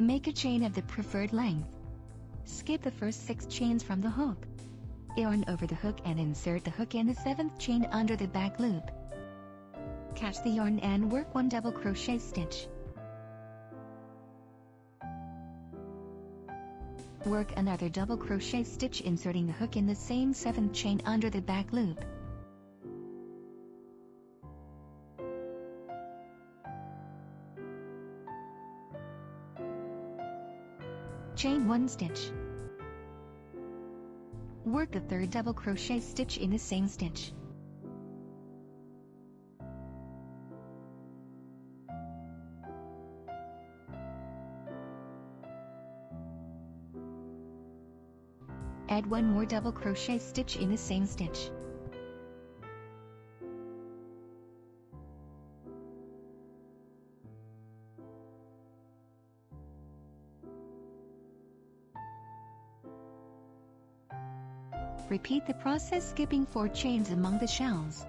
Make a chain of the preferred length. Skip the first 6 chains from the hook. Yarn over the hook and insert the hook in the 7th chain under the back loop. Catch the yarn and work 1 double crochet stitch. Work another double crochet stitch inserting the hook in the same 7th chain under the back loop. Chain 1 stitch. Work the 3rd double crochet stitch in the same stitch. Add 1 more double crochet stitch in the same stitch. Repeat the process skipping 4 chains among the shells.